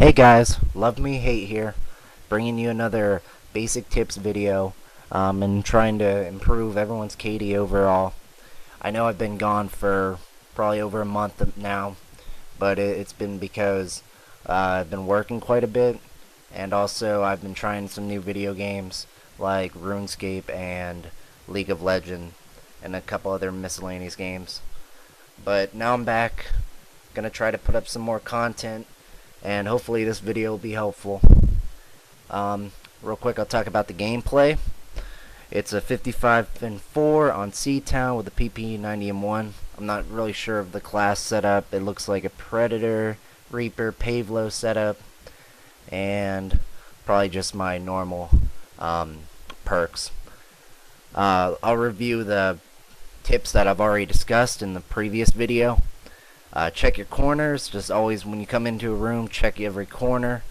Hey guys, Love Me Hate here, bringing you another basic tips video, and trying to improve everyone's KD overall. I know I've been gone for probably over a month now, but it's been because I've been working quite a bit, and also I've been trying some new video games like RuneScape and League of Legends, and a couple other miscellaneous games. But now I'm back, gonna try to put up some more content, and hopefully this video will be helpful. Real quick, I'll talk about the gameplay. It's a 55-4 on Seatown with a PP 90M1. I'm not really sure of the class setup. It looks like a Predator, Reaper, Pavelow setup, and probably just my normal perks. I'll review the tips that I've already discussed in the previous video. Check your corners. Just always when you come into a room, check every corner,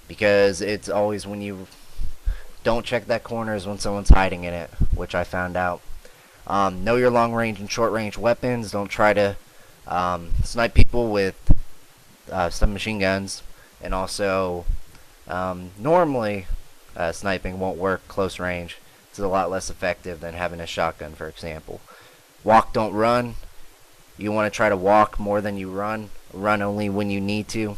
because it's always when you don't check that corner is when someone's hiding in it, which I found out. Know your long range and short range weapons. Don't try to snipe people with submachine guns, and also normally sniping won't work close range. It's a lot less effective than having a shotgun, for example. Walk, don't run. You want to try to walk more than you run. Run only when you need to,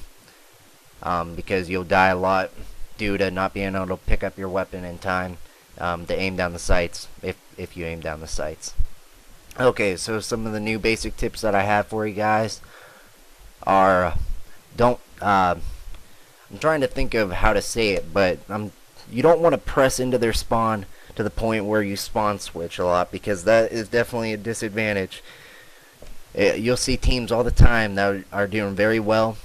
because you'll die a lot due to not being able to pick up your weapon in time to aim down the sights, if you aim down the sights. Okay, so some of the new basic tips that I have for you guys are I'm trying to think of how to say it, but you don't want to press into their spawn to the point where you spawn switch a lot, because that is definitely a disadvantage. You'll see teams all the time that are doing very well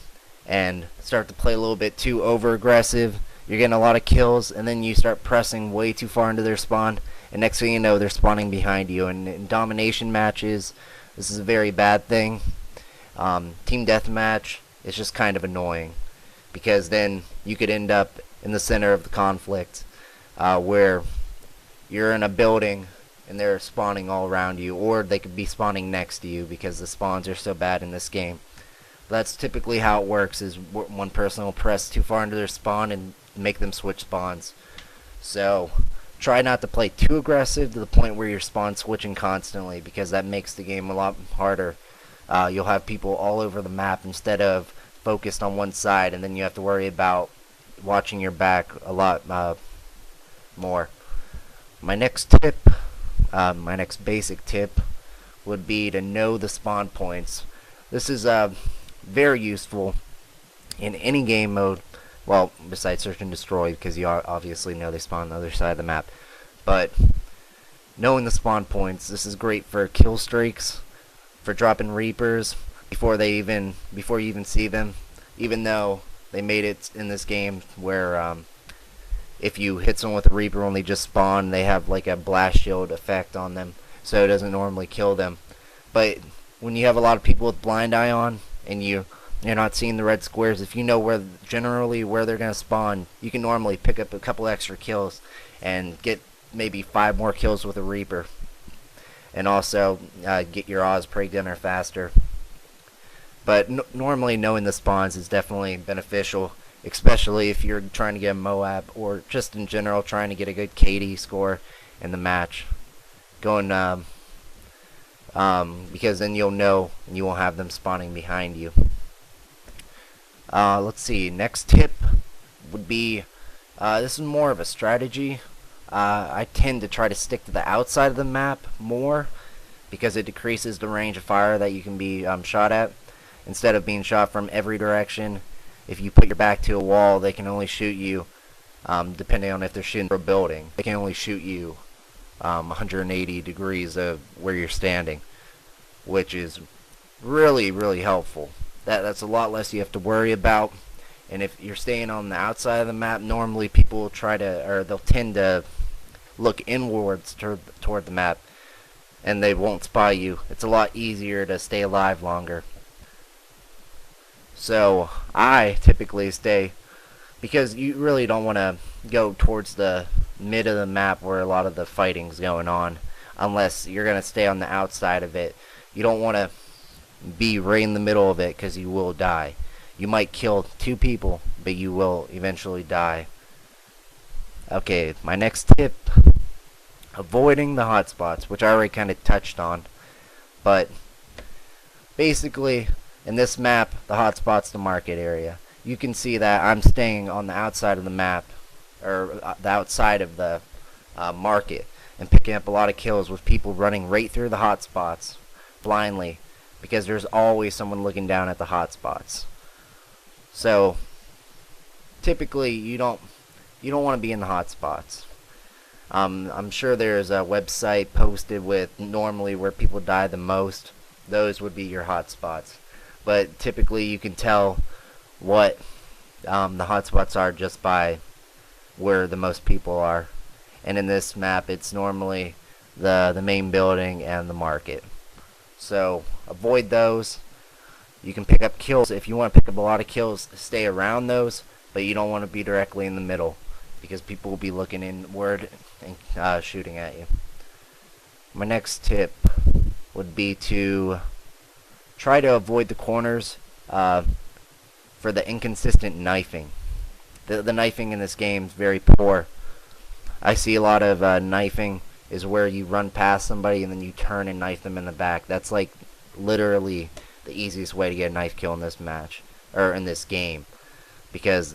and start to play a little bit too over aggressive. You're getting a lot of kills, and then you start pressing way too far into their spawn, and next thing you know, they're spawning behind you. And in domination matches, this is a very bad thing. Team deathmatch is just kind of annoying, because then you could end up in the center of the conflict, where you're in a building and they're spawning all around you, or they could be spawning next to you, because the spawns are so bad in this game. That's typically how it works, is one person will press too far into their spawn and make them switch spawns. So try not to play too aggressive to the point where you're spawn switching constantly, because that makes the game a lot harder. You'll have people all over the map instead of focused on one side, and then you have to worry about watching your back a lot more. My next basic tip would be to know the spawn points. This is very useful in any game mode, well, besides search and destroy, because you obviously know they spawn on the other side of the map. But knowing the spawn points, this is great for kill streaks, for dropping Reapers before you even see them, even though they made it in this game where if you hit someone with a Reaper when they just spawn, they have like a blast shield effect on them, so it doesn't normally kill them. But when you have a lot of people with blind eye on, and you're not seeing the red squares, if you know generally where they're gonna spawn, you can normally pick up a couple extra kills and get maybe 5 more kills with a Reaper, and also get your Osprey dinner faster. But normally knowing the spawns is definitely beneficial, especially if you're trying to get a Moab, or just in general trying to get a good KD score in the match. Because then you'll know, and you won't have them spawning behind you. Let's see, next tip would be, this is more of a strategy. I tend to try to stick to the outside of the map more, because it decreases the range of fire that you can be shot at. Instead of being shot from every direction, if you put your back to a wall, they can only shoot you, depending on if they're shooting for a building, they can only shoot you 180 degrees of where you're standing, which is really, really helpful. That's a lot less you have to worry about. And if you're staying on the outside of the map, normally people will they'll tend to look inwards toward the map, and they won't spy you. It's a lot easier to stay alive longer. So I typically stay, because you really don't want to go towards the mid of the map where a lot of the fighting's going on, unless you're going to stay on the outside of it. You don't want to be right in the middle of it, because you will die. You might kill 2 people, but you will eventually die. Okay, my next tip, avoiding the hotspots, which I already kind of touched on. But basically, in this map, the hotspot's the market area. You can see that I'm staying on the outside of the map, or the outside of the market, and picking up a lot of kills with people running right through the hotspots blindly, because there's always someone looking down at the hotspots. So typically you don't want to be in the hotspots. I'm sure there's a website posted with normally where people die the most. Those would be your hotspots. But typically you can tell what the hotspots are just by where the most people are. And in this map, it's normally the main building and the market. So avoid those. You can pick up kills. If you want to pick up a lot of kills, stay around those, but you don't want to be directly in the middle, because people will be looking inward and shooting at you. My next tip would be to try to avoid the corners for the inconsistent knifing. The knifing in this game is very poor. I see a lot of knifing is where you run past somebody and then you turn and knife them in the back. That's like literally the easiest way to get a knife kill in this match, or in this game, because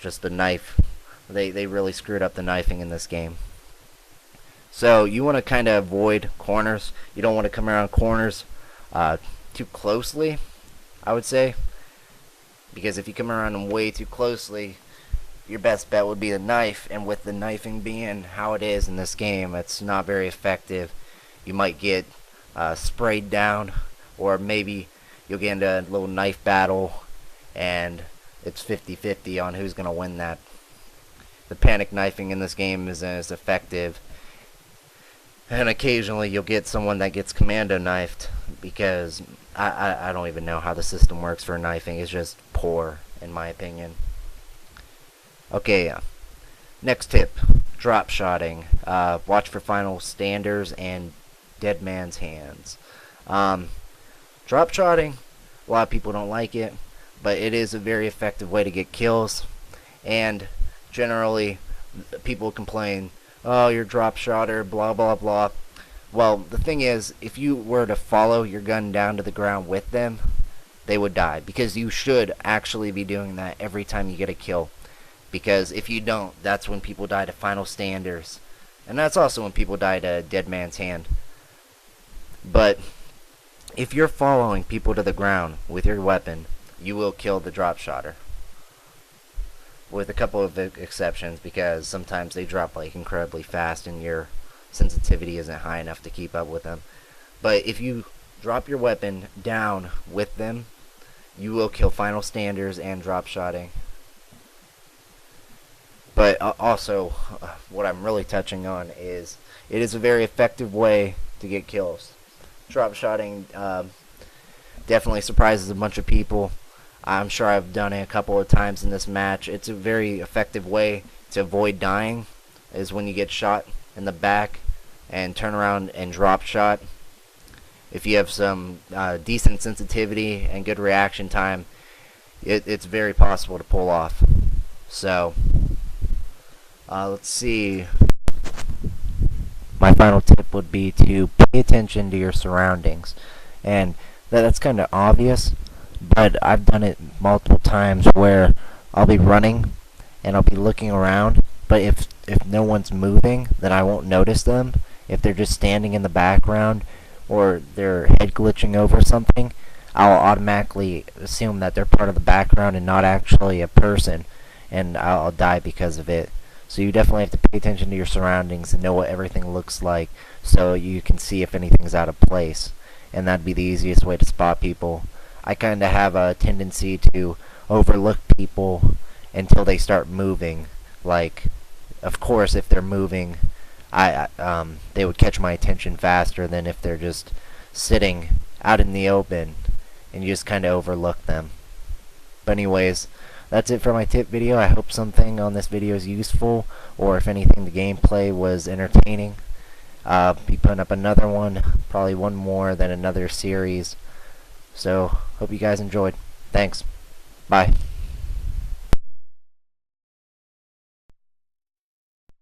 just the knife, they really screwed up the knifing in this game. So you want to kind of avoid corners. You don't want to come around corners too closely, I would say, because if you come around them way too closely, your best bet would be the knife, and with the knifing being how it is in this game, it's not very effective. You might get sprayed down, or maybe you'll get into a little knife battle and it's 50-50 on who's going to win that. The panic knifing in this game isn't as effective, and occasionally you'll get someone that gets commando knifed, because I don't even know how the system works for knifing. It's just poor in my opinion. Okay, next tip, drop shotting. Watch for final standers and dead man's hands. Drop shotting, a lot of people don't like it, but it is a very effective way to get kills, and generally people complain, oh, you're drop shotter, blah blah blah. Well, the thing is, if you were to follow your gun down to the ground with them, they would die, because you should actually be doing that every time you get a kill, because if you don't, that's when people die to final standers, and that's also when people die to dead man's hand. But if you're following people to the ground with your weapon, you will kill the drop shotter, with a couple of exceptions, because sometimes they drop like incredibly fast and your sensitivity isn't high enough to keep up with them. But if you drop your weapon down with them, you will kill final standers and drop shotting. But also, what I'm really touching on is, it is a very effective way to get kills. Drop shotting definitely surprises a bunch of people. I'm sure I've done it a couple of times in this match. It's a very effective way to avoid dying, is when you get shot in the back and turn around and drop shot. If you have some decent sensitivity and good reaction time, it's very possible to pull off. So let's see. My final tip would be to pay attention to your surroundings, and that's kind of obvious, but I've done it multiple times where I'll be running and I'll be looking around, but if no one's moving, then I won't notice them. If they're just standing in the background or they're head glitching over something, I'll automatically assume that they're part of the background and not actually a person, and I'll die because of it. So you definitely have to pay attention to your surroundings and know what everything looks like, so you can see if anything's out of place, and that'd be the easiest way to spot people. I kind of have a tendency to overlook people until they start moving. Like, of course, if they're moving, they would catch my attention faster than if they're just sitting out in the open and you just kind of overlook them. But anyways, that's it for my tip video. I hope something on this video is useful, or if anything, the gameplay was entertaining. Be putting up another one, probably one more than another series. So, hope you guys enjoyed. Thanks. Bye.